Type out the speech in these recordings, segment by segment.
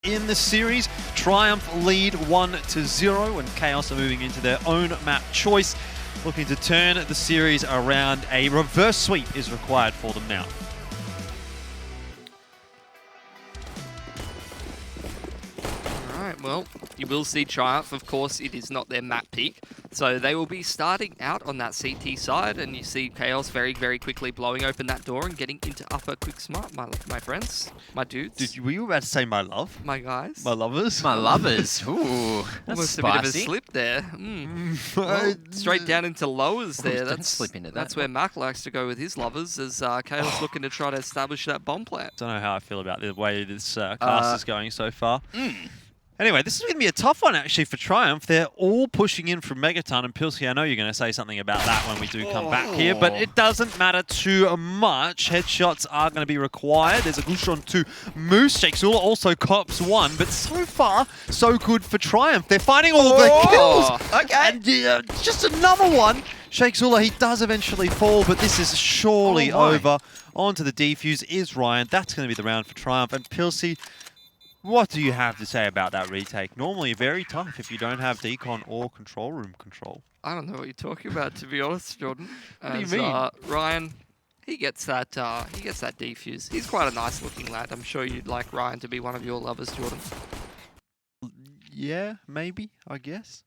In the series, Triumph lead 1-0 and Chaos are moving into their own map choice, looking to turn the series around. A reverse sweep is required for them now. Alright, well, you will see Triumph. Of course, it is not their map pick. So they will be starting out on that CT side, and you see Chaos very, very quickly blowing open that door and getting into upper quick smart, my friends, my dudes. Were you about to say my love? My guys. My lovers? My lovers. Ooh, that's Almost spicy. a bit of a slip there. Well, straight down into lowers there. Don't slip into that. That's where Mac likes to go with his lovers, as Chaos looking to try to establish that bomb plant. Don't know how I feel about the way this cast is going so far. Anyway, this is going to be a tough one, actually, for Triumph. They're all pushing in from Megaton, and Pilsky, I know you're going to say something about that when we do come back here, but it doesn't matter too much. Headshots are going to be required. There's a Gushon to Moose. Shakesula also cops one, but so far, so good for Triumph. They're finding all the kills. Okay. And just another one. Shakesula, he does eventually fall, but this is surely over. Onto the defuse is Ryan. That's going to be the round for Triumph. And Pilsy, what do you have to say about that retake? Normally very tough if you don't have decon or control room control. I don't know what you're talking about, to be honest, Jordan. What do you mean? Ryan, he gets that defuse. He's quite a nice looking lad. I'm sure you'd like Ryan to be one of your lovers, Jordan. Yeah, maybe, I guess.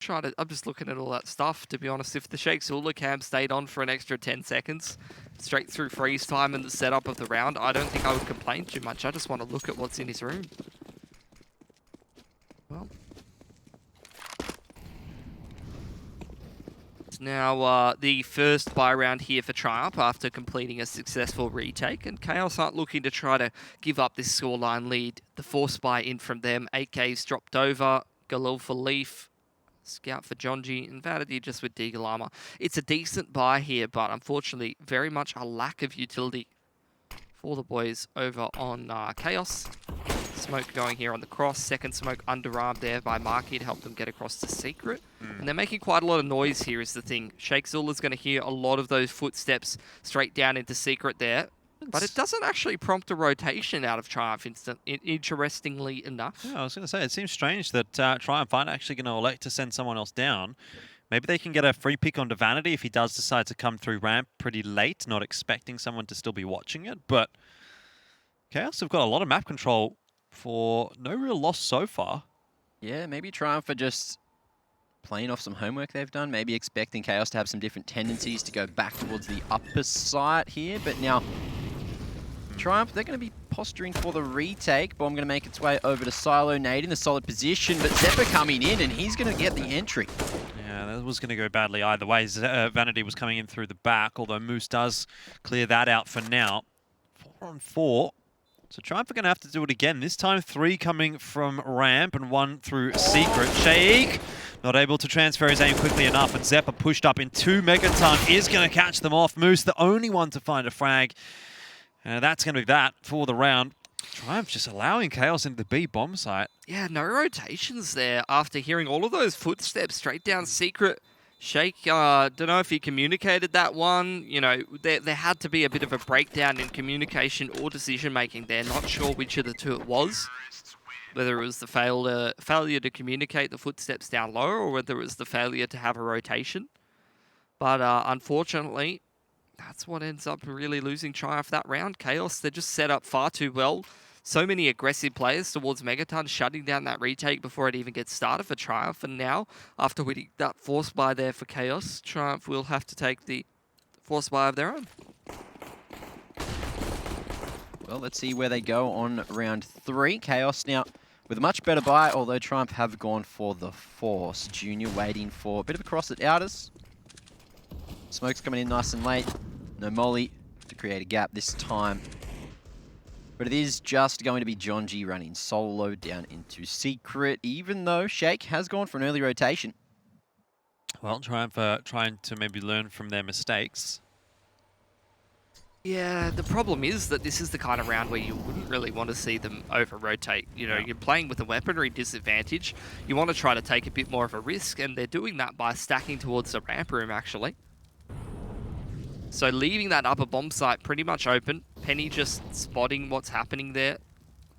I'm just looking at all that stuff, to be honest. If the Shakesula cam stayed on for an extra 10 seconds, straight through freeze time and the setup of the round, I don't think I would complain too much. I just want to look at what's in his room. Well. It's now the first buy round here for Triumph after completing a successful retake, and Chaos aren't looking to try to give up this scoreline lead. The force buy in from them, 8K's dropped over, Galil for Leaf, Scout for Jonji, and Vanity just with Digalama. It's a decent buy here, but unfortunately very much a lack of utility for the boys over on Chaos. Smoke going here on the cross, second smoke underarmed there by Marky to help them get across to Secret. And they're making quite a lot of noise here is the thing. Shakesula's going to hear a lot of those footsteps straight down into Secret there. But it doesn't actually prompt a rotation out of Triumph, interestingly enough. Yeah, I was going to say, it seems strange that Triumph aren't actually going to elect to send someone else down. Maybe they can get a free pick onto Vanity if he does decide to come through ramp pretty late, not expecting someone to still be watching it. But Chaos have got a lot of map control for no real loss so far. Yeah, maybe Triumph are just playing off some homework they've done, maybe expecting Chaos to have some different tendencies to go back towards the upper side here, but now Triumph, they're going to be posturing for the retake. Bomb going to make its way over to Silo, Nade in the solid position, but Zeppa coming in and he's going to get the entry. Yeah, that was going to go badly either way. Vanity was coming in through the back, although Moose does clear that out for now. 4 on 4. So Triumph are going to have to do it again. This time 3 coming from ramp and 1 through Secret. Shake not able to transfer his aim quickly enough, and Zeppa pushed up into Megaton is going to catch them off. Moose, the only one to find a frag. That's going to be that for the round. Triumph just allowing Chaos into the B bomb site. Yeah, no rotations there after hearing all of those footsteps straight down Secret. Shake, don't know if he communicated that one. You know, there had to be a bit of a breakdown in communication or decision-making there. Not sure which of the two it was. Whether it was the failure to communicate the footsteps down low or whether it was the failure to have a rotation. But unfortunately, that's what ends up really losing Triumph that round. Chaos, they're just set up far too well. So many aggressive players towards Megaton, shutting down that retake before it even gets started for Triumph. And now, after winning that force buy there for Chaos, Triumph will have to take the force buy of their own. Well, let's see where they go on round 3. Chaos now with a much better buy, although Triumph have gone for the force. Junior waiting for a bit of a cross at Outers. Smoke's coming in nice and late. No molly to create a gap this time. But it is just going to be Jonji running solo down into Secret, even though Shake has gone for an early rotation. Well, Triumph are trying to maybe learn from their mistakes. Yeah, the problem is that this is the kind of round where you wouldn't really want to see them over-rotate. You know, you're playing with a weaponry disadvantage. You want to try to take a bit more of a risk, and they're doing that by stacking towards the ramp room, actually. So leaving that upper bomb site pretty much open. Penny just spotting what's happening there.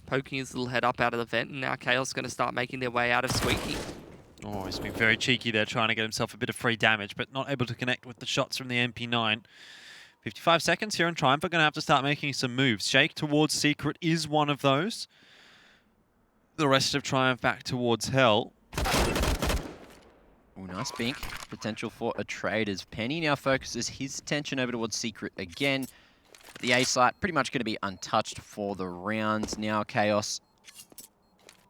poking his little head up out of the vent, and now Chaos going to start making their way out of Squeaky. Oh, he's been very cheeky there, trying to get himself a bit of free damage, but not able to connect with the shots from the MP9. 55 seconds here, and Triumph are going to have to start making some moves. Shake towards Secret is one of those. The rest of Triumph back towards Hell. Ooh, nice bink. Potential for a trade as Penny now focuses his attention over towards Secret again. The A site pretty much going to be untouched for the rounds. Now Chaos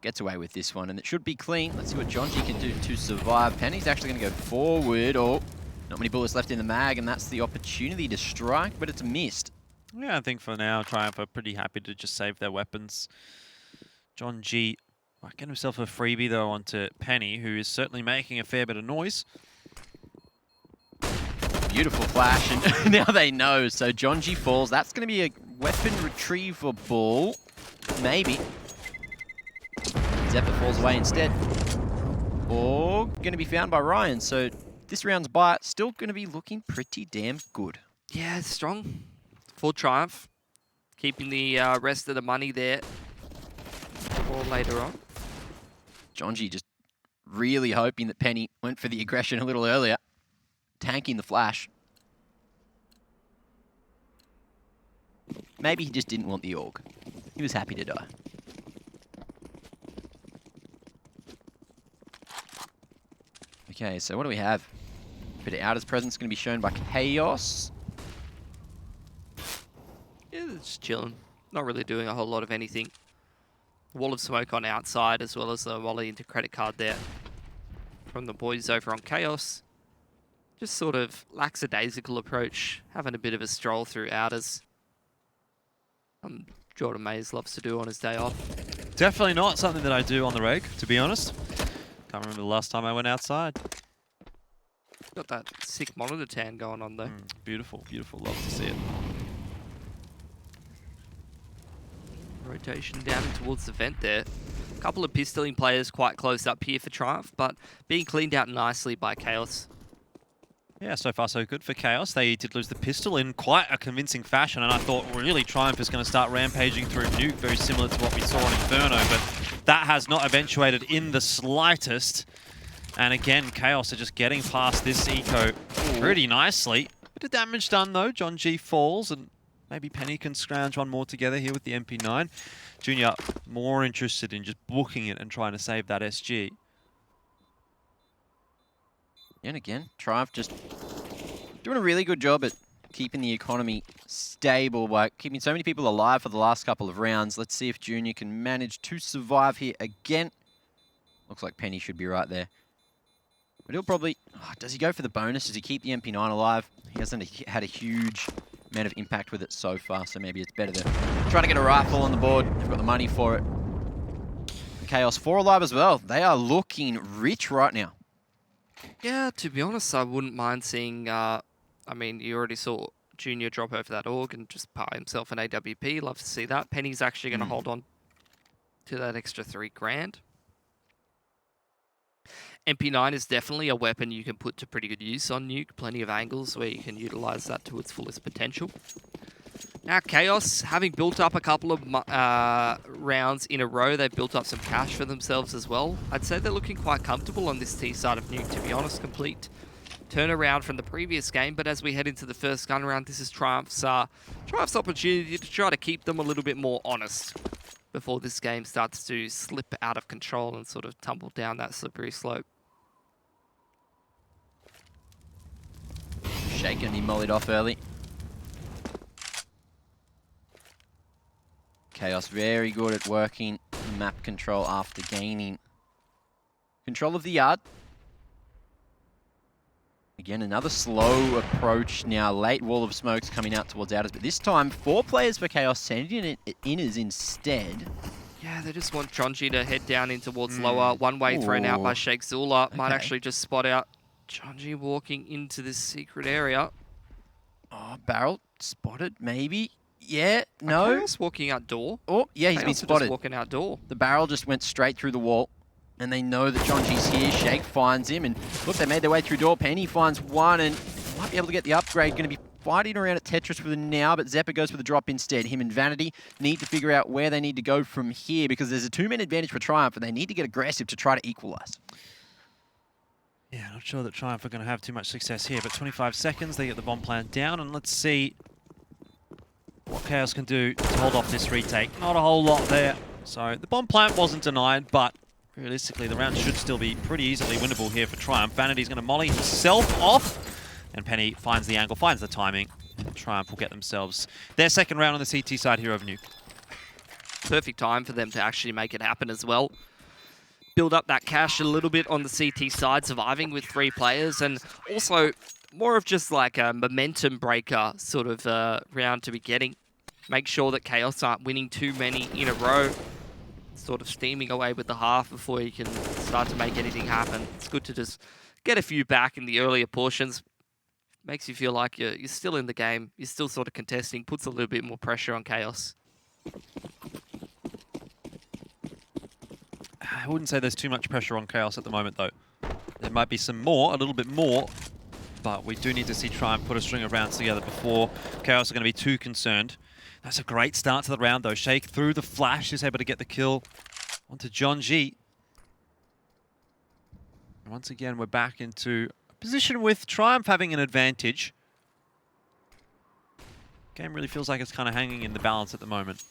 gets away with this one, and it should be clean. Let's see what John G can do to survive. Penny's actually going to go forward. Oh, not many bullets left in the mag, and that's the opportunity to strike, but it's missed. Yeah, I think for now, Triumph are pretty happy to just save their weapons. John G might get himself a freebie, though, onto Penny, who is certainly making a fair bit of noise. Beautiful flash, and now they know. So John G falls. That's going to be a weapon retrievable. Maybe. Zephyr falls away instead. Or going to be found by Ryan. So this round's buy still going to be looking pretty damn good. Yeah, it's strong. Full Triumph. Keeping the rest of the money there for later on. John G just really hoping that Penny went for the aggression a little earlier. Tanking the flash. Maybe he just didn't want the AUG. He was happy to die. Okay, so what do we have? Bit of Outer's presence going to be shown by Chaos. Yeah, they're just chilling. Not really doing a whole lot of anything. Wall of smoke on outside, as well as the volley into credit card there from the boys over on Chaos. Just sort of lackadaisical approach, having a bit of a stroll through Outers. Jordan Mays loves to do on his day off. Definitely not something that I do on the reg, to be honest. Can't remember the last time I went outside. Got that sick monitor tan going on though. Beautiful, beautiful. Love to see it. Rotation down towards the vent there. A couple of pistoling players quite close up here for Triumph, but being cleaned out nicely by Chaos. Yeah, so far so good for Chaos. They did lose the pistol in quite a convincing fashion, and I thought really Triumph is going to start rampaging through Nuke, very similar to what we saw on Inferno, but that has not eventuated in the slightest. And again, Chaos are just getting past this eco pretty nicely. Bit of damage done though. John G falls, and maybe Penny can scrounge one more together here with the MP9. Junior more interested in just booking it and trying to save that SG. And again, Triumph just doing a really good job at keeping the economy stable by keeping so many people alive for the last couple of rounds. Let's see if Junior can manage to survive here again. Looks like Penny should be right there. But he'll probably... Oh, does he go for the bonus? Does he keep the MP9 alive? He hasn't had a huge amount of impact with it so far, so maybe it's better to try to get a rifle on the board. They've got the money for it. Chaos 4 alive as well. They are looking rich right now. Yeah, to be honest, I wouldn't mind seeing... I mean, you already saw Junior drop over that AUG and just buy himself an AWP. Love to see that. Penny's actually going to hold on to that extra $3,000. MP9 is definitely a weapon you can put to pretty good use on Nuke. Plenty of angles where you can utilize that to its fullest potential. Now, Chaos, having built up a couple of rounds in a row, they've built up some cash for themselves as well. I'd say they're looking quite comfortable on this T side of Nuke, to be honest. Complete turnaround from the previous game, but as we head into the first gun round, this is Triumph's opportunity to try to keep them a little bit more honest before this game starts to slip out of control and sort of tumble down that slippery slope. Shake and he mollied off early. Chaos very good at working map control after gaining control of the yard. Again, another slow approach now. Late wall of smokes coming out towards Outers, but this time 4 players for Chaos sending in inners instead. Yeah, they just want Jonji to head down in towards lower. One way thrown out by Sheikh Zula. Might actually just spot out Jonji walking into this secret area. Oh, barrel spotted, maybe. Yeah, no. Chaos walking out door. Oh, yeah, he's been spotted. Just walking out door. The barrel just went straight through the wall. And they know that Jonji's here. Shake finds him. And look, they made their way through door. Penny finds one and might be able to get the upgrade. Going to be fighting around at Tetris with him now, but Zeppa goes for the drop instead. Him and Vanity need to figure out where they need to go from here because there's a 2-man advantage for Triumph and they need to get aggressive to try to equalize. Yeah, not sure that Triumph are going to have too much success here, but 25 seconds, they get the bomb plant down, and let's see what Chaos can do to hold off this retake. Not a whole lot there. So the bomb plant wasn't denied, but realistically the round should still be pretty easily winnable here for Triumph. Vanity's going to molly himself off, and Penny finds the angle, finds the timing. Triumph will get themselves their second round on the CT side here over Nuke. Perfect time for them to actually make it happen as well. Build up that cash a little bit on the CT side, surviving with 3 players, and also more of just like a momentum breaker sort of round to be getting. Make sure that Chaos aren't winning too many in a row, sort of steaming away with the half before you can start to make anything happen. It's good to just get a few back in the earlier portions. Makes you feel like you're still in the game, you're still sort of contesting, puts a little bit more pressure on Chaos. I wouldn't say there's too much pressure on Chaos at the moment, though. There might be some more, a little bit more, but we do need to see Triumph put a string of rounds together before Chaos are going to be too concerned. That's a great start to the round, though. Shake through the flash is able to get the kill onto John G. And once again, we're back into a position with Triumph having an advantage. Game really feels like it's kind of hanging in the balance at the moment.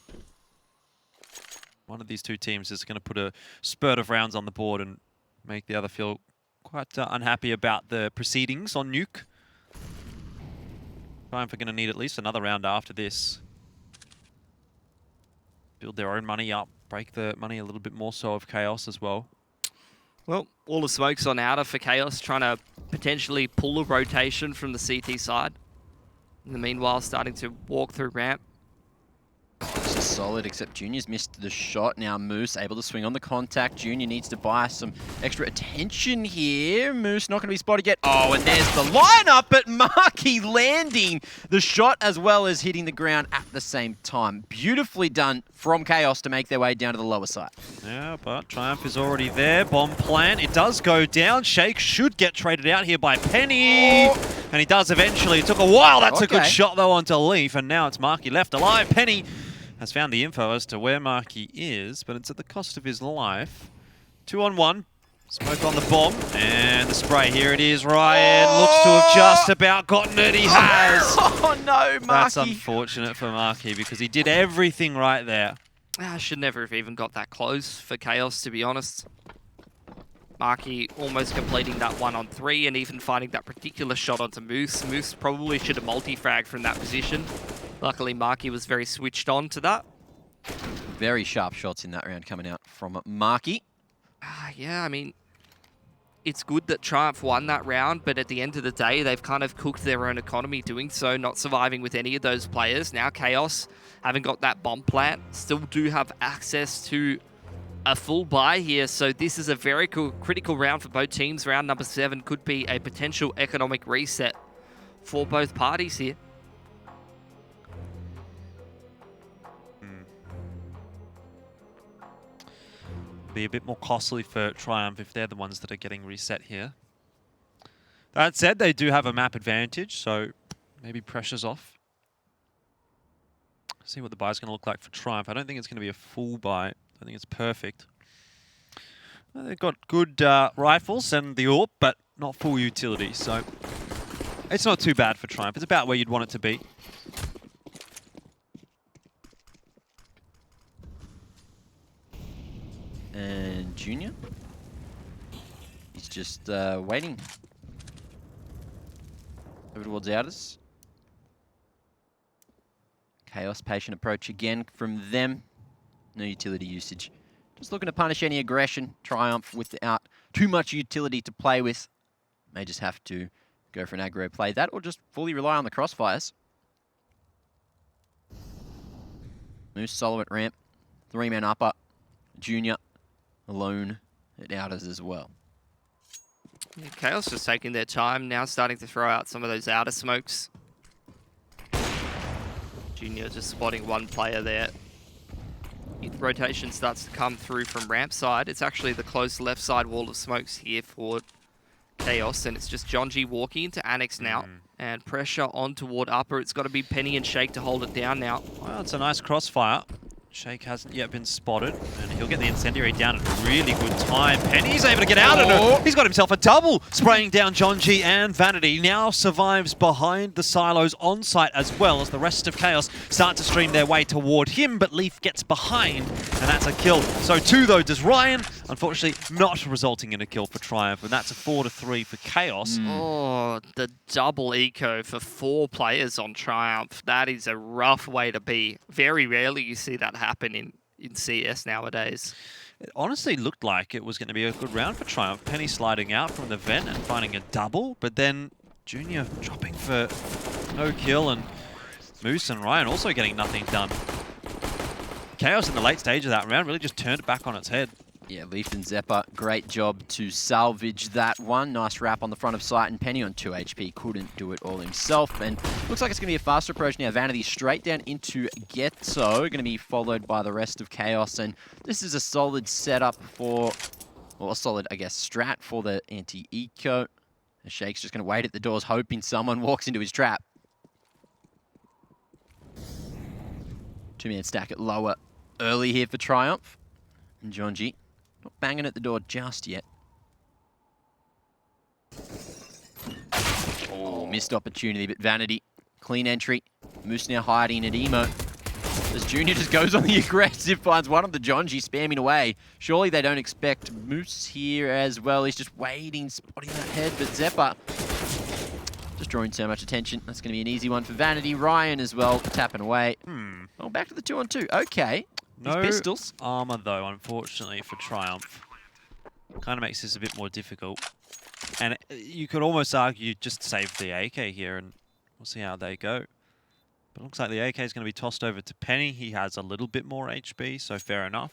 One of these two teams is going to put a spurt of rounds on the board and make the other feel quite unhappy about the proceedings on Nuke. Triumph are going to need at least another round after this. Build their own money up, break the money a little bit more so of Chaos as well. Well, all the smoke's on outer for Chaos, trying to potentially pull a rotation from the CT side. In the meanwhile, starting to walk through ramp. This is solid, except Junior's missed the shot. Now Moose able to swing on the contact. Junior needs to buy some extra attention here. Moose not going to be spotted yet. Oh, and there's the lineup, but Marky landing the shot as well as hitting the ground at the same time. Beautifully done from Chaos to make their way down to the lower side. Yeah, but Triumph is already there. Bomb plant, it does go down. Shake should get traded out here by Penny. Oh. And he does eventually. It took a while. That's a good shot, though, onto Leaf. And now it's Marky left alive. Penny has found the info as to where Marky is, but it's at the cost of his life. 2-on-1. Smoke on the bomb. And the spray. Here it is. Ryan looks to have just about gotten it. He has. Oh, no, Marky. That's unfortunate for Marky because he did everything right there. I should never have even got that close for Chaos, to be honest. Marky almost completing that 1-on-3 and even finding that particular shot onto Moose. Moose probably should have multi-fragged from that position. Luckily, Marky was very switched on to that. Very sharp shots in that round coming out from Marky. Yeah, I mean, it's good that Triumph won that round, but at the end of the day, they've kind of cooked their own economy doing so, not surviving with any of those players. Now Chaos, having got that bomb plant, still do have access to a full buy here, so this is a very critical round for both teams. Round number 7 could be a potential economic reset for both parties here. Be a bit more costly for Triumph if they're the ones that are getting reset here. That said, they do have a map advantage, so maybe pressure's off. See what the buy's going to look like for Triumph. I don't think it's going to be a full buy. I think it's perfect. They've got good rifles and the AWP, but not full utility, so it's not too bad for Triumph. It's about where you'd want it to be. And Junior, he's just waiting over towards Outers. Chaos, patient approach again from them. No utility usage. Just looking to punish any aggression. Triumph without too much utility to play with. May just have to go for an aggro play. That or just fully rely on the crossfires. Moose solo at ramp. 3-man upper. Junior alone at Outers as well. Yeah, Chaos just taking their time, now starting to throw out some of those outer smokes. Junior just spotting one player there. Rotation starts to come through from ramp side. It's actually the close left side wall of smokes here for Chaos, and it's just John G walking into Annex now. And pressure on toward upper. It's got to be Penny and Shake to hold it down now. Well, it's a nice crossfire. Shake hasn't yet been spotted, and he'll get the incendiary down at a really good time. Penny's able to get out of it. He's got himself a double, spraying down John G and Vanity. Now survives behind the silos on site as well as the rest of Chaos start to stream their way toward him, but Leaf gets behind, and that's a kill. So 2 though does Ryan, unfortunately not resulting in a kill for Triumph, and that's a 4-3 for Chaos. Oh, the double eco for 4 players on Triumph. That is a rough way to be. Very rarely you see that happen in CS nowadays. It honestly looked like it was going to be a good round for Triumph. Penny sliding out from the vent and finding a double, but then Junior dropping for no kill, and Moose and Ryan also getting nothing done. Chaos in the late stage of that round really just turned it back on its head. Yeah, Leaf and Zeppa, great job to salvage that one. Nice wrap on the front of site, and Penny on 2 HP couldn't do it all himself. And looks like it's going to be a faster approach now. Vanity straight down into Ghetto, going to be followed by the rest of Chaos. And this is a solid setup for, well, a solid, I guess, strat for the anti-eco. The Shake's just going to wait at the doors, hoping someone walks into his trap. 2-man stack at lower early here for Triumph. And John G not banging at the door just yet. Oh, missed opportunity, but Vanity. Clean entry. Moose now hiding at Emo. As Junior just goes on the aggressive, finds one of the John G spamming away. Surely they don't expect Moose here as well. He's just waiting, spotting that head, but Zeppa just drawing so much attention. That's going to be an easy one for Vanity. Ryan as well, tapping away. Oh, back to the 2-on-2. Okay. These No pistols. armor though, unfortunately, for Triumph. Kind of makes this a bit more difficult. And you could almost argue just save the AK here and we'll see how they go. But it looks like the AK is going to be tossed over to Penny. He has a little bit more HP, so fair enough.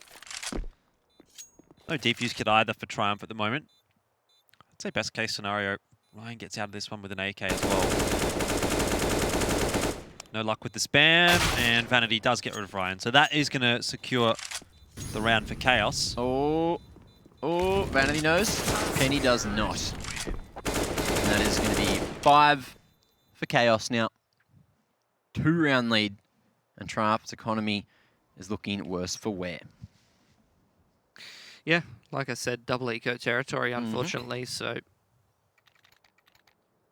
No defuse kit either for Triumph at the moment. I'd say best case scenario, Ryan gets out of this one with an AK as well. No luck with the spam, and Vanity does get rid of Ryan. So that is going to secure the round for Chaos. Oh, Vanity knows. Penny does not. And that is going to be 5 for Chaos now. 2-round lead. And Triumph's economy is looking worse for wear. Yeah, like I said, double eco territory, unfortunately, so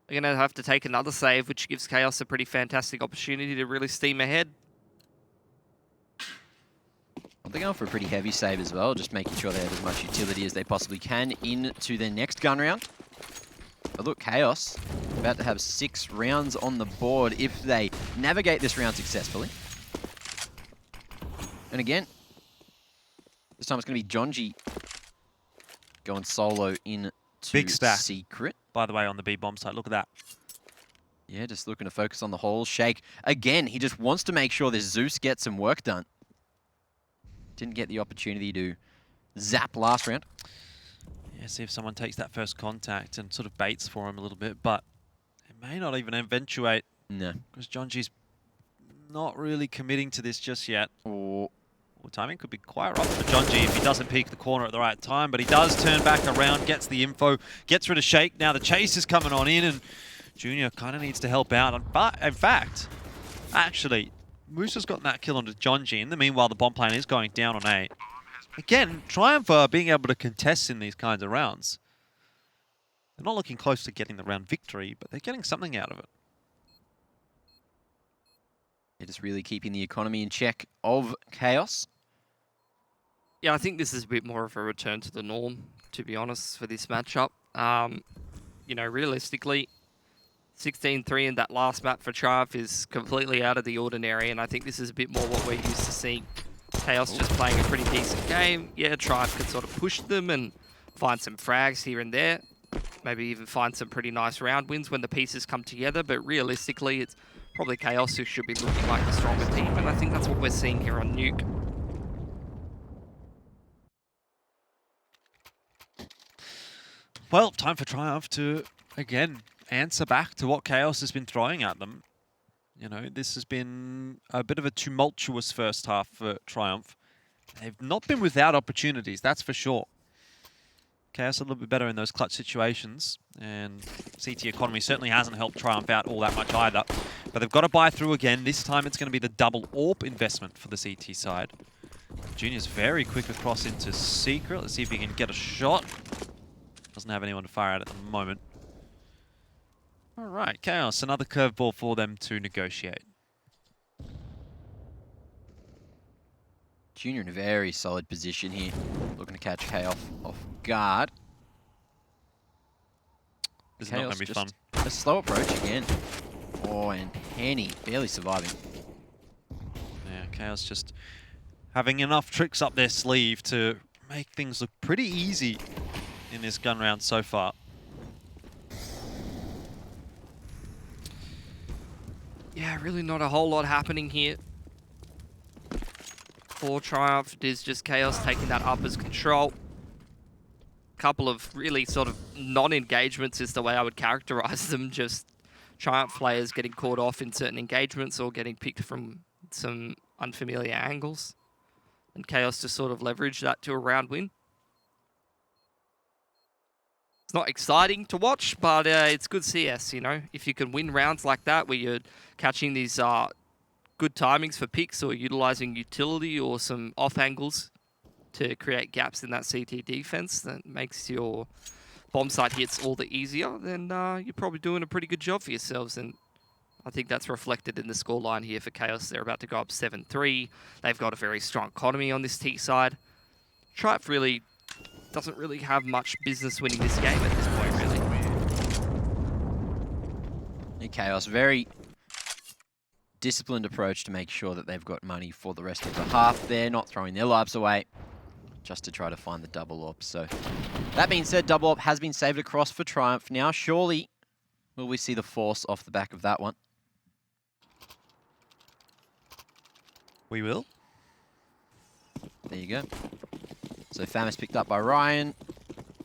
they're going to have to take another save, which gives Chaos a pretty fantastic opportunity to really steam ahead. Well, they're going for a pretty heavy save as well, just making sure they have as much utility as they possibly can into their next gun round. But look, Chaos about to have 6 rounds on the board if they navigate this round successfully. And again, this time it's going to be John G going solo into Big stack. Secret. By the way, on the B-bomb site, look at that. Yeah, just looking to focus on the hole. Shake, again, he just wants to make sure this Zeus gets some work done. Didn't get the opportunity to zap last round. Yeah, see if someone takes that first contact and sort of baits for him a little bit, but it may not even eventuate. No. Because John G's not really committing to this just yet. Oh. Well, timing could be quite rough for John G if he doesn't peek the corner at the right time, but he does turn back around, gets the info, gets rid of Shake. Now the chase is coming on in, and Junior kind of needs to help out. But in fact, actually, Moose has gotten that kill onto John G. In the meanwhile, the bomb plane is going down on A. Again, Triumph are being able to contest in these kinds of rounds. They're not looking close to getting the round victory, but they're getting something out of it. They're just really keeping the economy in check of Chaos. Yeah, I think this is a bit more of a return to the norm, to be honest, for this matchup. You know, realistically, 16-3 in that last map for Triumph is completely out of the ordinary, and I think this is a bit more what we're used to seeing. Chaos just playing a pretty decent game. Yeah, Triumph can sort of push them and find some frags here and there. Maybe even find some pretty nice round wins when the pieces come together, but realistically, it's probably Chaos who should be looking like the stronger team, and I think that's what we're seeing here on Nuke. Well, time for Triumph to, again, answer back to what Chaos has been throwing at them. You know, this has been a bit of a tumultuous first half for Triumph. They've not been without opportunities, that's for sure. Chaos a little bit better in those clutch situations, and CT economy certainly hasn't helped Triumph out all that much either. But they've got to buy through again. This time it's going to be the double AWP investment for the CT side. Junior's very quick across into Secret. Let's see if he can get a shot. Doesn't have anyone to fire at the moment. All right, Chaos, another curveball for them to negotiate. Junior in a very solid position here, looking to catch Chaos off guard. This is not going to be fun. A slow approach again. Oh, and Penny barely surviving. Yeah, Chaos just having enough tricks up their sleeve to make things look pretty easy in this gun round so far. Yeah, really not a whole lot happening here. For Triumph, it is just Chaos taking that up as control. Couple of really sort of non-engagements is the way I would characterize them. Just Triumph players getting caught off in certain engagements or getting picked from some unfamiliar angles. And Chaos just sort of leverage that to a round win. It's not exciting to watch, but it's good CS, you know. If you can win rounds like that where you're catching these good timings for picks or utilizing utility or some off angles to create gaps in that CT defense that makes your bomb site hits all the easier, then you're probably doing a pretty good job for yourselves. And I think that's reflected in the scoreline here for Chaos. They're about to go up 7-3. They've got a very strong economy on this T side. Triumph really doesn't really have much business winning this game at this point, really. Chaos, very disciplined approach to make sure that they've got money for the rest of the half. They're not throwing their lives away just to try to find the double AWP. So that being said, double AWP has been saved across for Triumph. Now, surely, will we see the force off the back of that one? We will. There you go. So Famis picked up by Ryan.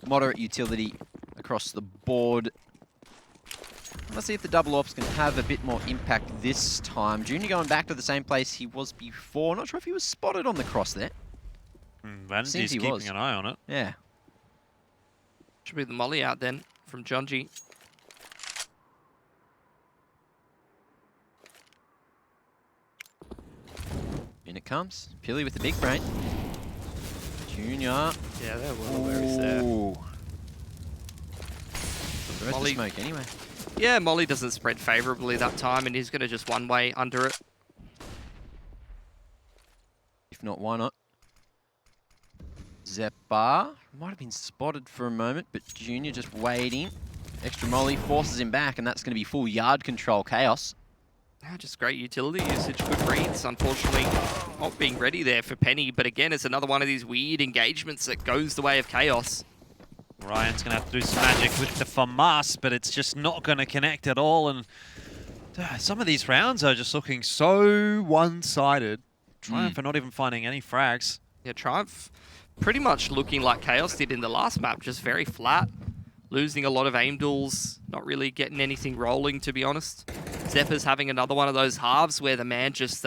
Moderate utility across the board. Let's see if the double AWP's going to have a bit more impact this time. Junior going back to the same place he was before. Not sure if he was spotted on the cross there. Vanity's keeping an eye on it. Yeah. Should be the molly out then from Jonji. In it comes. Pilly with the big brain. Junior. Yeah, there was there. The rest of smoke anyway. Yeah, Molly doesn't spread favorably that time, and he's going to just one-way under it. If not, why not? Zeppa might have been spotted for a moment, but Junior just waiting. Extra Molly forces him back, and that's going to be full yard control. Chaos. Just great utility usage, good reads. Unfortunately, not being ready there for Penny, but again, it's another one of these weird engagements that goes the way of Chaos. Ryan's going to have to do some magic with the FAMAS, but it's just not going to connect at all. And some of these rounds are just looking so one-sided. Triumph are not even finding any frags. Yeah, Triumph pretty much looking like Chaos did in the last map, just very flat. Losing a lot of aim duels, not really getting anything rolling, to be honest. Zeppa's having another one of those halves where the man just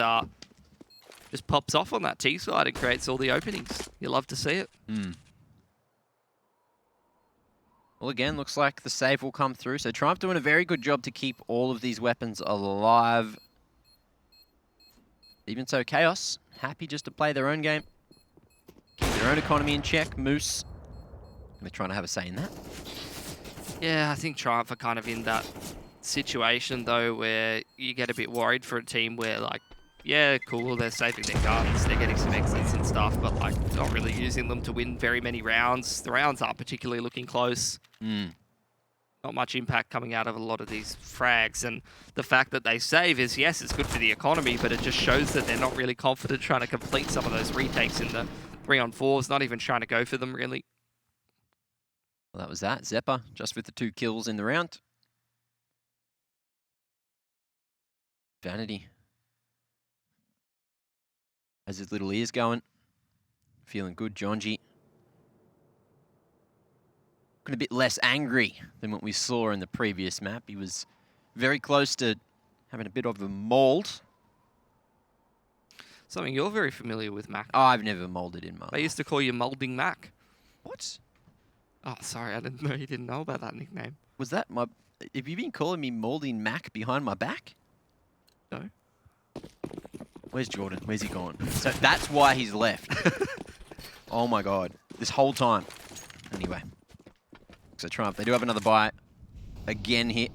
pops off on that T side and creates all the openings. You love to see it. Well, again, looks like the save will come through. So Triumph doing a very good job to keep all of these weapons alive. Even so, Chaos, happy just to play their own game. Keep their own economy in check. Moose, they're trying to have a say in that. Yeah, I think Triumph are kind of in that situation, though, where you get a bit worried for a team where, like, yeah, cool, they're saving their guns, they're getting some exits and stuff, but, like, not really using them to win very many rounds. The rounds aren't particularly looking close. Not much impact coming out of a lot of these frags, and the fact that they save is, yes, it's good for the economy, but it just shows that they're not really confident trying to complete some of those retakes in the 3-on-4s, not even trying to go for them, really. Well, that was that. Zeppa, just with the 2 kills in the round. Vanity has his little ears going. Feeling good, Jonji. Looking a bit less angry than what we saw in the previous map. He was very close to having a bit of a mold. Something you're very familiar with, Mac. Oh, I've never molded in my life. They used to call you Molding Mac. What? Oh, sorry, I didn't know you didn't know about that nickname. Was that my... Have you been calling me Malding Mac behind my back? No. Where's Jordan? Where's he gone? So that's why he's left. Oh my god. This whole time. Anyway. So Triumph, they do have another bite. Again here.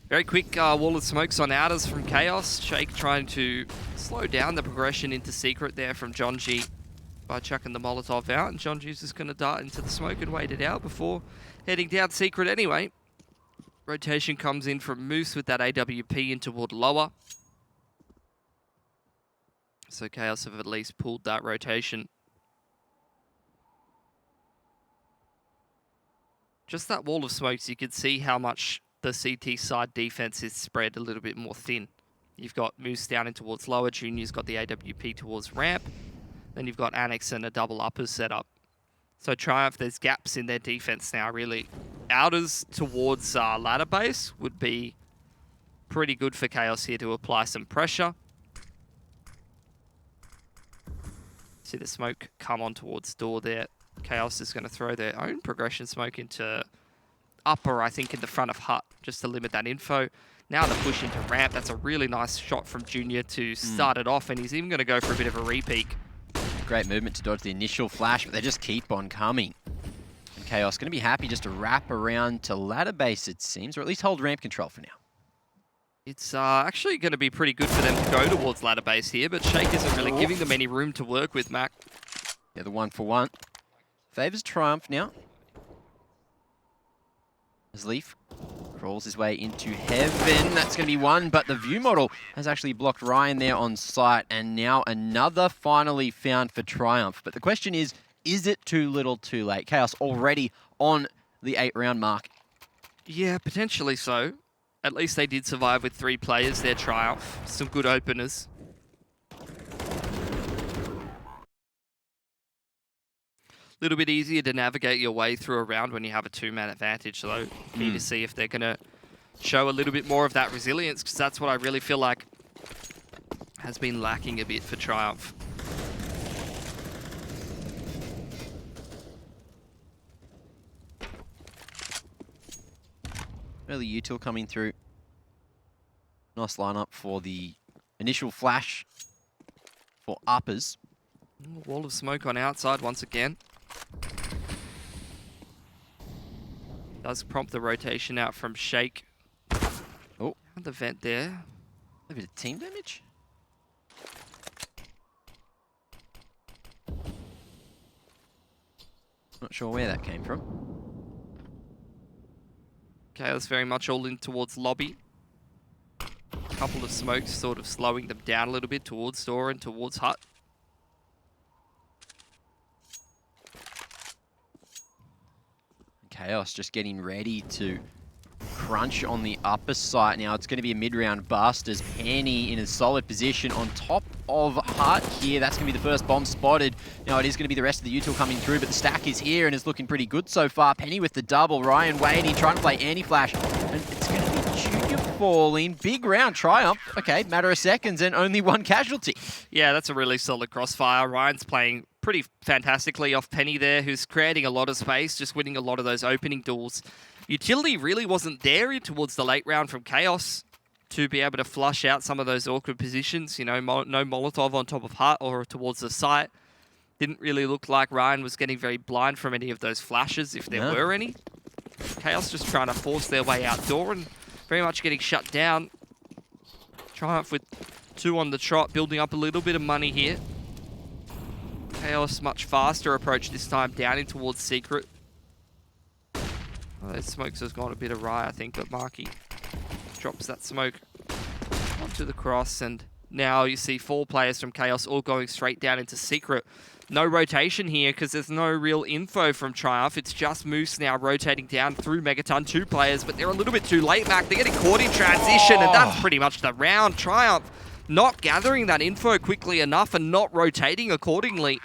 Very quick wall of smokes on outers from Chaos. Shake trying to slow down the progression into Secret there from John G by chucking the Molotov out. And John G's just going to dart into the smoke and wait it out before heading down Secret anyway. Rotation comes in from Moose with that AWP in toward lower. So Chaos have at least pulled that rotation. Just that wall of smokes, you could see how much the CT side defense is spread a little bit more thin. You've got Moose down in towards lower, Junior's got the AWP towards ramp, then you've got Annex and a double uppers set up. So Triumph, there's gaps in their defense now, really. Outers towards ladder base would be pretty good for Chaos here to apply some pressure. See the smoke come on towards door there. Chaos is going to throw their own progression smoke into upper, I think, in the front of hut, just to limit that info. Now the push into ramp. That's a really nice shot from Junior to start it off, and he's even going to go for a bit of a re-peek. Great movement to dodge the initial flash, but they just keep on coming. And Chaos going to be happy just to wrap around to ladder base, it seems, or at least hold ramp control for now. It's actually going to be pretty good for them to go towards ladder base here, but Shake isn't really giving them any room to work with, Mac. Yeah, the 1-for-1. Favors Triumph now. As Leaf crawls his way into heaven. That's going to be one, but the view model has actually blocked Ryan there on site, and now another finally found for Triumph. But the question is it too little too late? Chaos already on the 8-round mark. Yeah, potentially so. At least they did survive with 3 players there, Triumph. Some good openers. Little bit easier to navigate your way through a round when you have a 2-man advantage, though. Key to see if they're going to show a little bit more of that resilience, because that's what I really feel like has been lacking a bit for Triumph. Early util coming through. Nice lineup for the initial flash for uppers. Wall of smoke on outside once again. Does prompt the rotation out from Shake. Oh. And the vent there. A bit of team damage. Not sure where that came from. Chaos very much all in towards lobby. A couple of smokes sort of slowing them down a little bit towards door and towards hut. Chaos just getting ready to crunch on the upper side. Now it's going to be a mid-round bust as Penny in a solid position on top of hut here. That's going to be the first bomb spotted. Now it is going to be the rest of the util coming through, but the stack is here and is looking pretty good so far. Penny with the double. Ryan waiting, trying to play anti-flash. And it's going to be Junior falling. Big round Triumph. Okay, matter of seconds and only 1 casualty. Yeah, that's a really solid crossfire. Ryan's playing pretty fantastically off Penny there, who's creating a lot of space, just winning a lot of those opening duels. Utility really wasn't there towards the late round from Chaos to be able to flush out some of those awkward positions. You know, no Molotov on top of hut or towards the site. Didn't really look like Ryan was getting very blind from any of those flashes, if there were any. Chaos just trying to force their way outdoor and very much getting shut down. Triumph with 2 on the trot, building up a little bit of money here. Chaos much faster approach this time, down in towards Secret. Those smokes has gone a bit awry, I think, but Marky drops that smoke onto the cross, and now you see 4 players from Chaos all going straight down into Secret. No rotation here because there's no real info from Triumph. It's just Moose now rotating down through Megaton. 2 players, but they're a little bit too late, Mac. They're getting caught in transition, and that's pretty much the round. Triumph not gathering that info quickly enough and not rotating accordingly.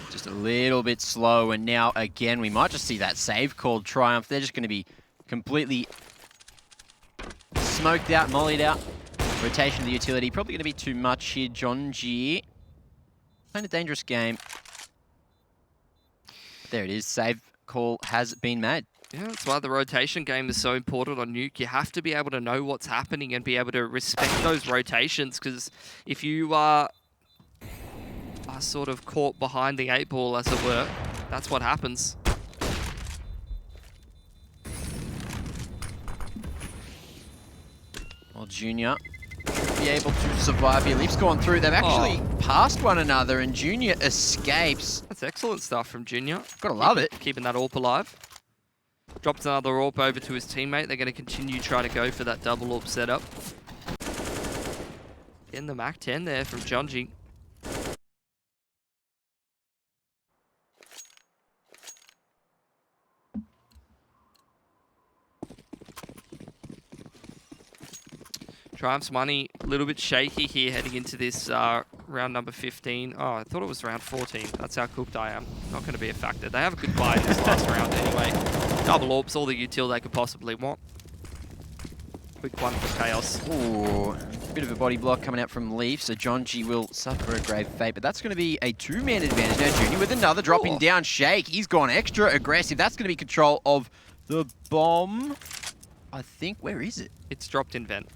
Just a little bit slow, and now again we might just see that save called Triumph. They're just going to be completely smoked out, mollied out. Rotation of the utility, probably going to be too much here. John G. Playing a dangerous game. There it is, save call has been made. Yeah, that's why the rotation game is so important on Nuke. You have to be able to know what's happening and be able to respect those rotations, because if you are sort of caught behind the 8-ball, as it were, that's what happens. Well, Junior should be able to survive here. Leaf's gone through. They've actually passed one another, and Junior escapes. That's excellent stuff from Junior. Gotta love it. Keeping that AWP alive. Drops another AWP over to his teammate. They're going to continue trying to go for that double AWP setup. Getting the Mac 10 there from Junji. Triumph's money a little bit shaky here heading into this round number 15. Oh, I thought it was round 14. That's how cooked I am. Not going to be a factor. They have a good buy in this last round anyway. Double AWPs, all the util they could possibly want. Quick one for Chaos. Ooh, bit of a body block coming out from Leaf, so John G will suffer a grave fate, but that's going to be a 2-man advantage now. Junior with another dropping down Shake. He's gone extra aggressive. That's going to be control of the bomb. I think, where is it? It's dropped in vent.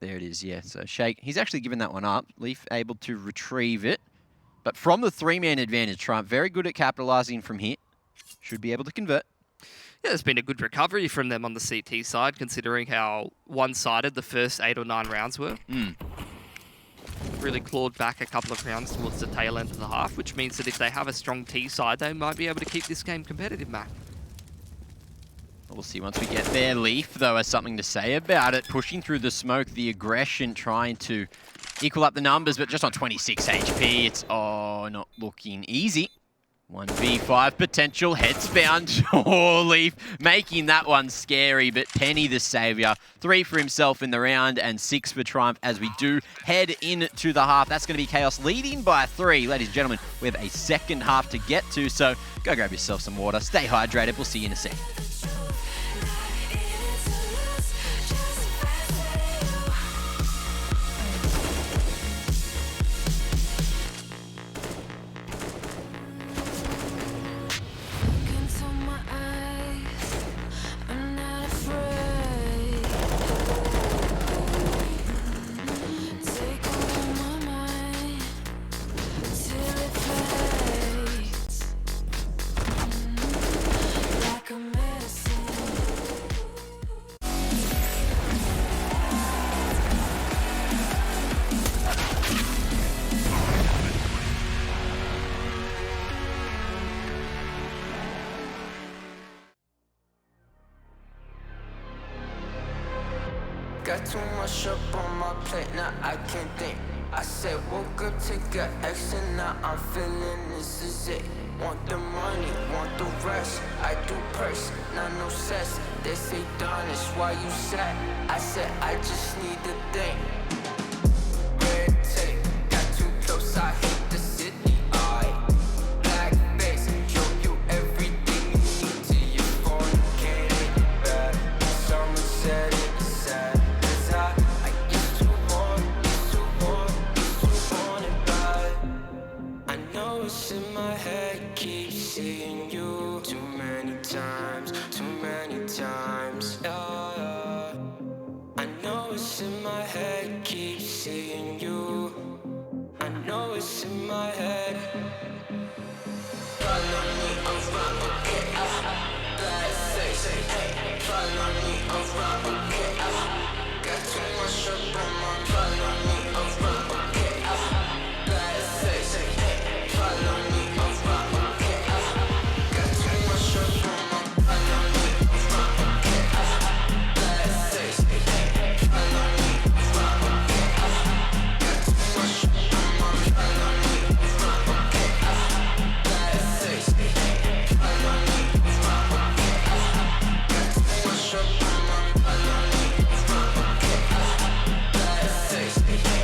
There it is, yeah. So Shake, he's actually given that one up. Leaf able to retrieve it. But from the 3-man advantage, Triumph very good at capitalizing from here. Should be able to convert. Yeah, there's been a good recovery from them on the CT side, considering how one-sided the first 8 or 9 rounds were. Really clawed back a couple of rounds towards the tail end of the half, which means that if they have a strong T side, they might be able to keep this game competitive, Mac. We'll see once we get there. Leaf, though, has something to say about it. Pushing through the smoke, the aggression, trying to equal up the numbers, but just on 26 HP. It's, not looking easy. 1v5 potential, heads bound. Oh, Leaf making that one scary, but Penny the saviour. 3 for himself in the round and 6 for Triumph as we do head into the half. That's going to be Chaos leading by 3. Ladies and gentlemen, we have a second half to get to, so go grab yourself some water. Stay hydrated. We'll see you in a sec. Got too much up on my plate, now I can't think. I said woke up, take a action, now I'm feeling this is it. Want the money, want the rest. I do purse, not no cess. They say Darnish, why you sad? I said I just need a thing. Red tape, got too close, I hit the city. Black face, show you everything you need till you fornicate it bad. Someone said it's sad. I used to want it bad. I know it's in my head, keep seeing you too many times. Yeah. I know it's in my head, keep seeing you. I know it's in my head. Follow me around, okay, bad face, hey. Follow me around, okay, got too much up on my. Follow me around, okay, bad face, hey. Follow me around, okay, got too much up on my. Follow me around, okay, bad face, hey. Follow me around, okay, got too much up on my. Follow me around, okay, bad face, hey. Follow me around, okay, got too much up on my. Follow me around, okay, bad face.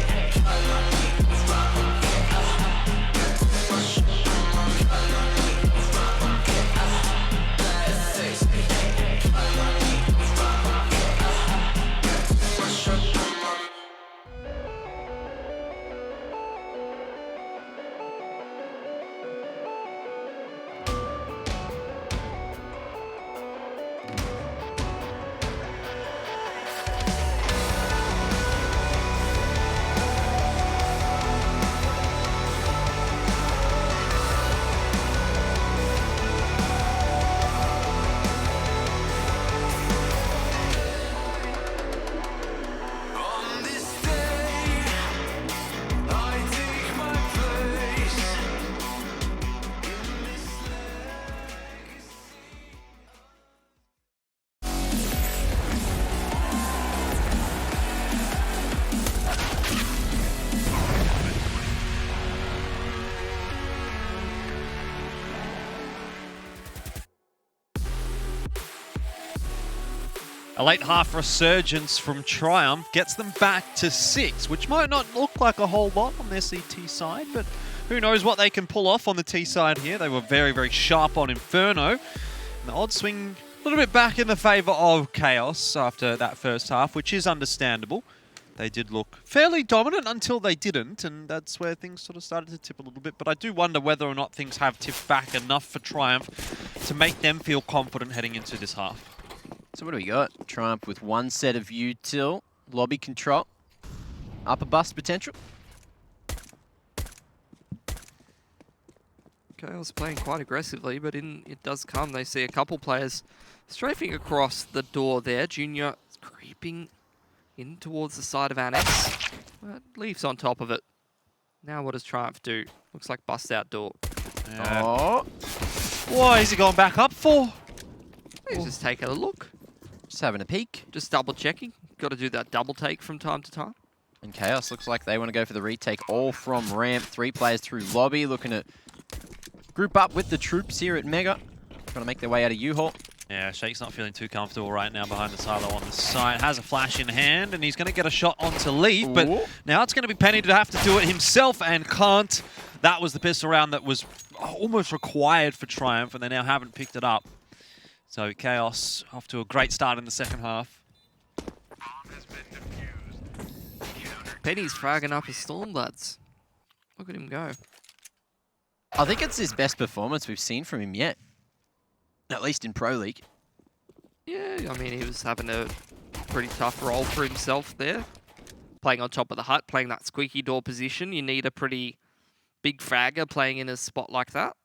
A late half resurgence from Triumph gets them back to 6, which might not look like a whole lot on their CT side, but who knows what they can pull off on the T side here. They were very, very sharp on Inferno. And the odds swing a little bit back in the favour of Chaos after that first half, which is understandable. They did look fairly dominant until they didn't, and that's where things sort of started to tip a little bit. But I do wonder whether or not things have tipped back enough for Triumph to make them feel confident heading into this half. So what do we got? Triumph with one set of util, lobby control, upper bust potential. Chaos playing quite aggressively, but in it does come. They see a couple players strafing across the door there. Junior creeping in towards the side of Annex, but Leaf's on top of it. Now what does Triumph do? Looks like bust out door. Oh, Why is he going back up for? He's just taking a look. just having a peek. Just double checking. Got to do that double take from time to time. And Chaos looks like they want to go for the retake all from ramp. 3 players through lobby, looking to group up with the troops here at Mega. Trying to make their way out of U-Haul. Yeah, Shake's not feeling too comfortable right now behind the silo on the side. Has a flash in hand, and he's going to get a shot onto Leaf, but Ooh. now it's going to be Penny to have to do it himself and can't. That was the pistol round that was almost required for Triumph, and they now haven't picked it up. So Chaos off to a great start in the second half. Penny's fragging up his Stormbloods. Look at him go. I think it's his best performance we've seen from him yet. At least in Pro League. Yeah, I mean, he was having a pretty tough role for himself there. Playing on top of the hut, playing that squeaky door position. You need a pretty big fragger playing in a spot like that.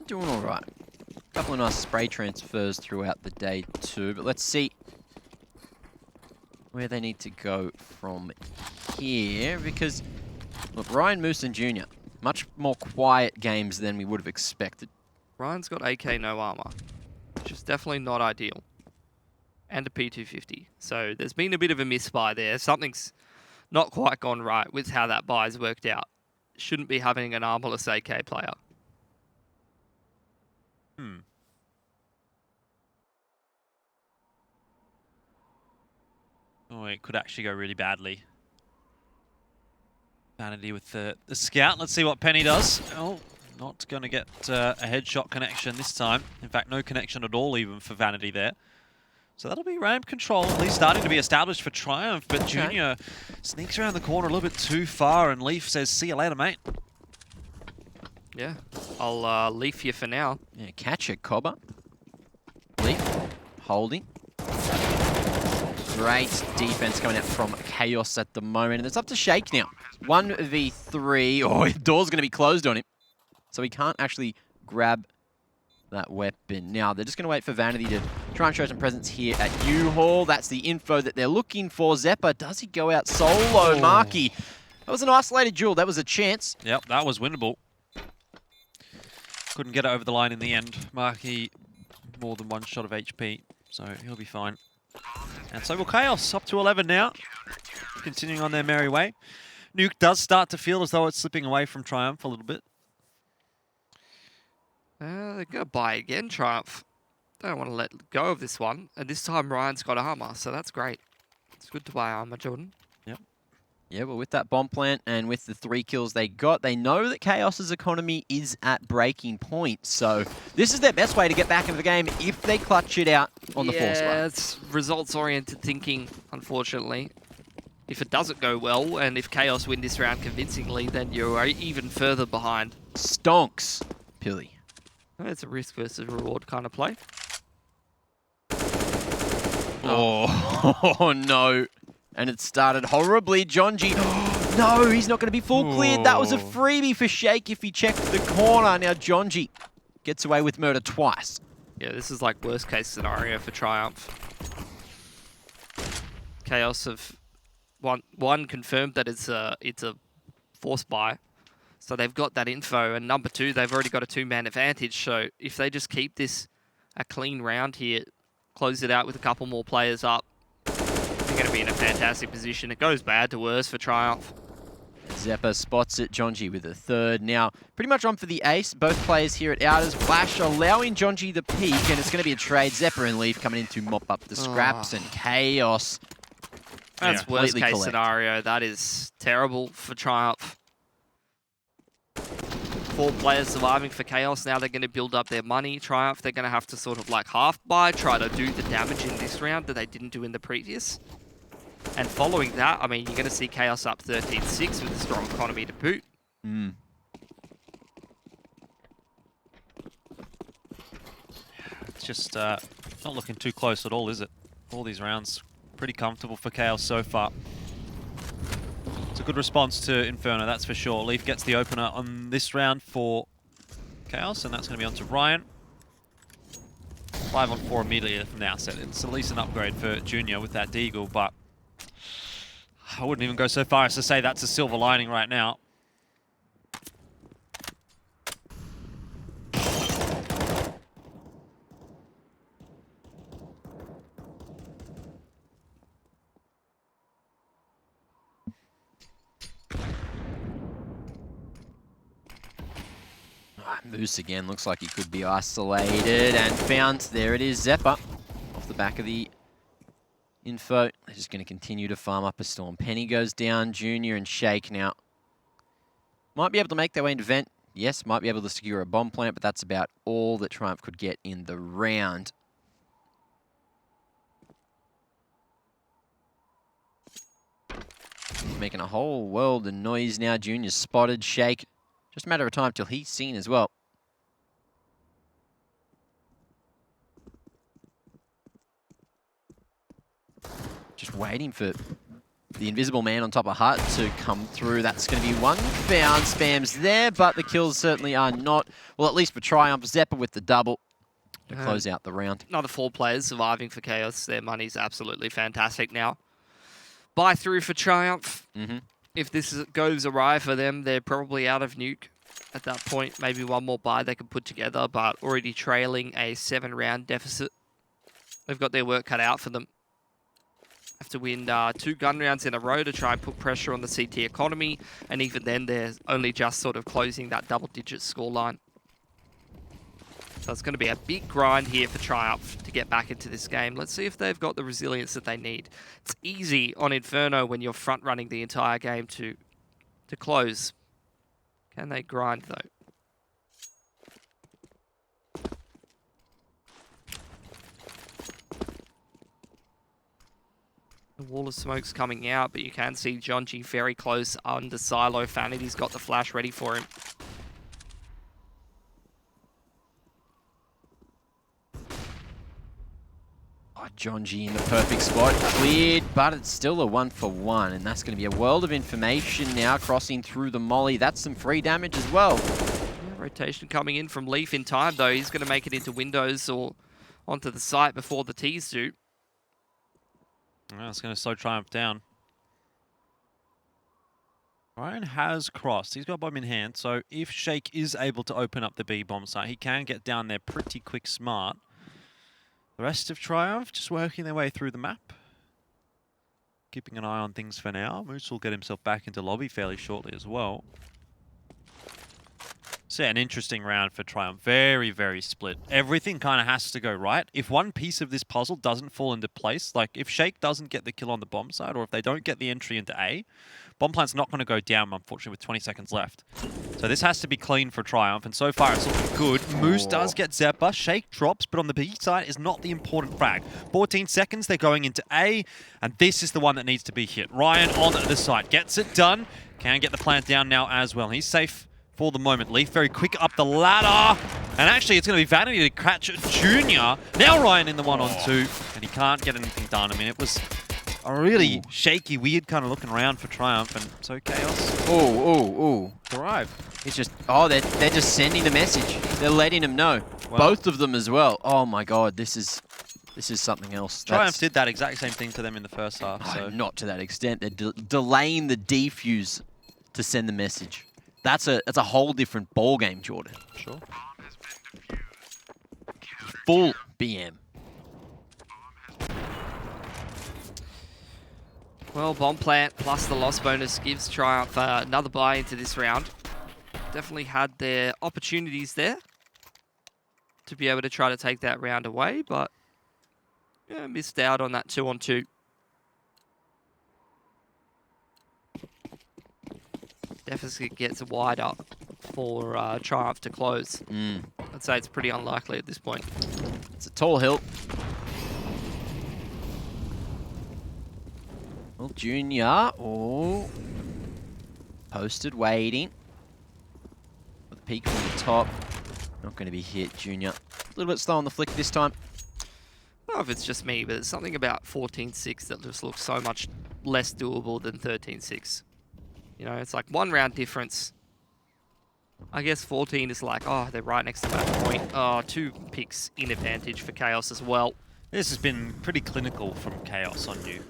Doing all right. Couple of nice spray transfers throughout the day too, but let's see where they need to go from here, because look, Ryan Moose and Junior, much more quiet games than we would have expected. Ryan's got AK no armor, which is definitely not ideal. And a P250. So there's been a bit of a misbuy there. Something's not quite gone right with how that buy's worked out. Shouldn't be having an armorless AK player. Oh, it could actually go really badly. Vanity with the scout. Let's see what Penny does. Oh, not going to get a headshot connection this time. In fact, no connection at all even for Vanity there. So that'll be ramp control, at least starting to be established for Triumph, but Okay. Junior sneaks around the corner a little bit too far, and Leaf says, see you later, mate. Yeah, I'll leave you for now. Yeah, catch it, Cobber. Leaf, holding. Great defense coming out from Chaos at the moment, and it's up to Shake now. 1v3. Oh, the door's going to be closed on him, so he can't actually grab that weapon. Now, they're just going to wait for Vanity to try and show some presence here at U-Haul. That's the info that they're looking for. Zeppa, does he go out solo? Marky, that was an isolated duel. That was a chance. Yep, that was winnable. Couldn't get it over the line in the end. Marky, more than one shot of HP, so he'll be fine. And so will Chaos, up to 11 now. Continuing on their merry way. Nuke does start to feel as though it's slipping away from Triumph a little bit. They're going to buy again, Triumph. Don't want to let go of this one. And this time Ryan's got armor, so that's great. It's good to buy armor, Jordan. Yeah, well, with that bomb plant and with the 3 kills they got, they know that Chaos's economy is at breaking point. So this is their best way to get back into the game if they clutch it out on the force Yeah, bar. it's results-oriented thinking, unfortunately. If it doesn't go well, and if Chaos win this round convincingly, then you're even further behind. Stonks, Pilly. It's a risk versus reward kind of play. Oh, no. And it started horribly. Jonji, no, he's not going to be full cleared. That was a freebie for Shake if he checked the corner. Now Jonji gets away with murder twice. Yeah, this is like worst case scenario for Triumph. Chaos have one confirmed that it's a force buy. So they've got that info, and number 2, they've already got a 2-man advantage. So if they just keep this a clean round here, close it out with a couple more players up, they're going to be in a fantastic position. It goes bad to worse for Triumph. Zeppa spots it. Jonji with a third. Now, pretty much on for the ace. Both players here at Outers. Flash allowing Jonji the peak, and it's going to be a trade. Zeppa and Leaf coming in to mop up the scraps, and Chaos. That's Yeah. worst Completely case collect. scenario. That is terrible for Triumph. 4 players surviving for Chaos. Now they're going to build up their money. Triumph, they're going to have to sort of like half buy, try to do the damage in this round that they didn't do in the previous. And following that, I mean, you're going to see Chaos up 13-6 with a strong economy to boot. Mm. It's just not looking too close at all, is it? All these rounds pretty comfortable for Chaos so far. It's a good response to Inferno, that's for sure. Leaf gets the opener on this round for Chaos, and that's going to be on to Ryan. 5 on 4 immediately from the outset. It's at least an upgrade for Junior with that Deagle, but I wouldn't even go so far as to say that's a silver lining right now. Moose again, looks like he could be isolated and found. There it is, Zeppa. Off the back of the info. They're just going to continue to farm up a storm. Penny goes down, Junior and Shake now. Might be able to make their way into Vent. Yes, might be able to secure a bomb plant, but that's about all that Triumph could get in the round. Making a whole world of noise now. Junior's spotted. Shake. Just a matter of time till he's seen as well. Just waiting for the invisible man on top of Hut to come through. That's going to be one found. Spam's there, but the kills certainly are not. Well, at least for Triumph, Zeppa with the double to close out the round. Another 4 players surviving for Chaos. Their money's absolutely fantastic now. Buy through for Triumph. If this goes awry for them, they're probably out of Nuke at that point. Maybe one more buy they can put together, but already trailing a 7-round deficit. They've got their work cut out for them. Have to win 2 gun rounds in a row to try and put pressure on the CT economy, and even then they're only just sort of closing that double-digit scoreline. So it's going to be a big grind here for Triumph to get back into this game. Let's see if they've got the resilience that they need. It's easy on Inferno when you're front-running the entire game to close. Can they grind, though? The wall of smoke's coming out, but you can see Jonji very close under Silo. Fanity's got the flash ready for him. Oh, Jonji in the perfect spot. Cleared, but it's still a 1-for-1, and that's going to be a world of information now crossing through the molly. That's some free damage as well. Yeah, rotation coming in from Leaf in time, though. He's going to make it into windows or onto the site before the T's do. Well, it's going to slow Triumph down. Ryan has crossed. He's got bomb in hand, so if Shake is able to open up the B bomb site, he can get down there pretty quick smart. The rest of Triumph just working their way through the map. Keeping an eye on things for now. Moose will get himself back into lobby fairly shortly as well. So yeah, an interesting round for Triumph. Very, very split. Everything kind of has to go right. If one piece of this puzzle doesn't fall into place, like if Shake doesn't get the kill on the bomb side, or if they don't get the entry into A, bomb plant's not going to go down, unfortunately, with 20 seconds left. So this has to be clean for Triumph, and so far it's looking good. Moose does get Zeppa. Shake drops, but on the B side is not the important frag. 14 seconds, they're going into A, and this is the one that needs to be hit. Ryan on the side gets it done. Can get the plant down now as well. He's safe for the moment. Leaf very quick up the ladder. And actually, it's going to be Vanity to catch Junior. Now Ryan in the 1-on-2, and he can't get anything done. I mean, it was a really shaky, weird kind of looking around for Triumph, and so Chaos thrive. It's just, they're just sending the message. They're letting him know. Well, both of them as well. Oh my God, this is something else. Triumph did that exact same thing to them in the first half. So Not to that extent. They're delaying the defuse to send the message. That's a whole different ball game, Jordan. Sure. Full BM. Well, bomb plant plus the loss bonus gives Triumph another buy into this round. Definitely had their opportunities there to be able to try to take that round away, but yeah, missed out on that 2-on-2. Deficit gets wider for Triumph to close. I'd say it's pretty unlikely at this point. It's a tall hill. Well, Junior, posted, waiting. With a peek from the top. Not going to be hit, Junior. A little bit slow on the flick this time. I don't know if it's just me, but there's something about 14-6 that just looks so much less doable than 13-6. You know, it's like 1 round difference. I guess 14 is like, oh, they're right next to that point. Oh, 2 picks in advantage for Chaos as well. This has been pretty clinical from Chaos on Nuke.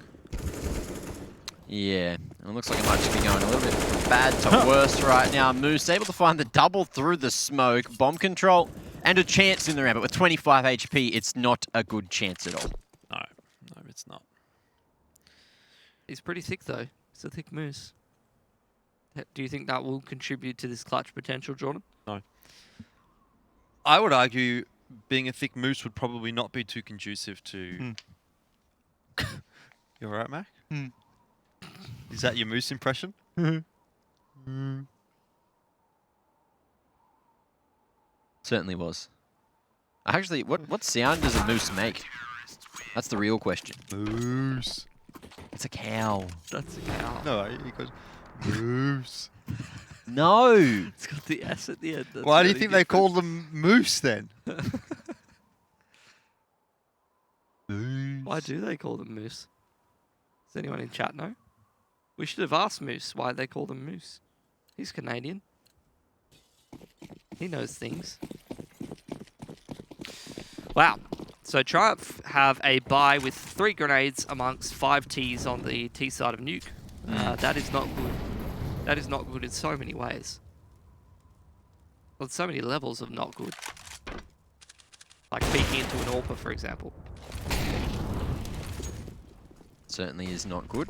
Yeah, and it looks like it might just be going a little bit from bad to worse right now. Moose able to find the double through the smoke, bomb control, and a chance in the round. But with 25 HP, it's not a good chance at all. No, it's not. He's pretty thick, though. He's a thick Moose. Do you think that will contribute to this clutch potential, Jordan? No. I would argue being a thick Moose would probably not be too conducive to... You alright, Mac? Is that your Moose impression? Certainly was. Actually, what sound does a moose make? That's the real question. Moose. It's a cow. That's a cow. No, he goes, Moose. No! It's got the S at the end. That's Why do you really think they different. call them Moose then? Moose. Why do they call them Moose? Does anyone in chat know? We should have asked Moose why they call them Moose. He's Canadian. He knows things. Wow. So Triumph have a buy with 3 grenades amongst 5 Ts on the T side of Nuke. That is not good. That is not good in so many ways. On so many levels of not good. Like peeking into an AWPer, for example. Certainly is not good.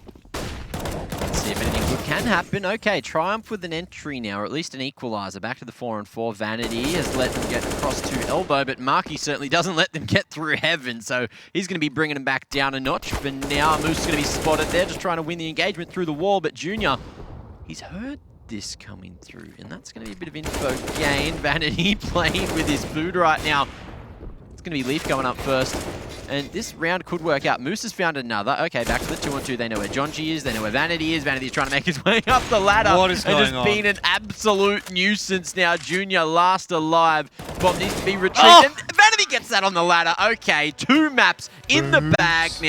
Let's see if anything good can happen. Okay, Triumph with an entry now, or at least an equalizer. Back to the 4-on-4. Vanity has let them get across to elbow, but Marky certainly doesn't let them get through heaven, so he's going to be bringing them back down a notch. For now, Moose is going to be spotted there, just trying to win the engagement through the wall, but Junior, he's heard this coming through, and that's going to be a bit of info gain. Vanity playing with his food right now. It's going to be Leaf going up first. And this round could work out. Moose has found another. Okay, back to the 2-on-2. They know where Jonji is. They know where Vanity is. Vanity's trying to make his way up the ladder. What is going on? And just being an absolute nuisance now. Junior last alive. Bomb needs to be retrieved. And Vanity gets that on the ladder. Okay, 2 maps in the bag now.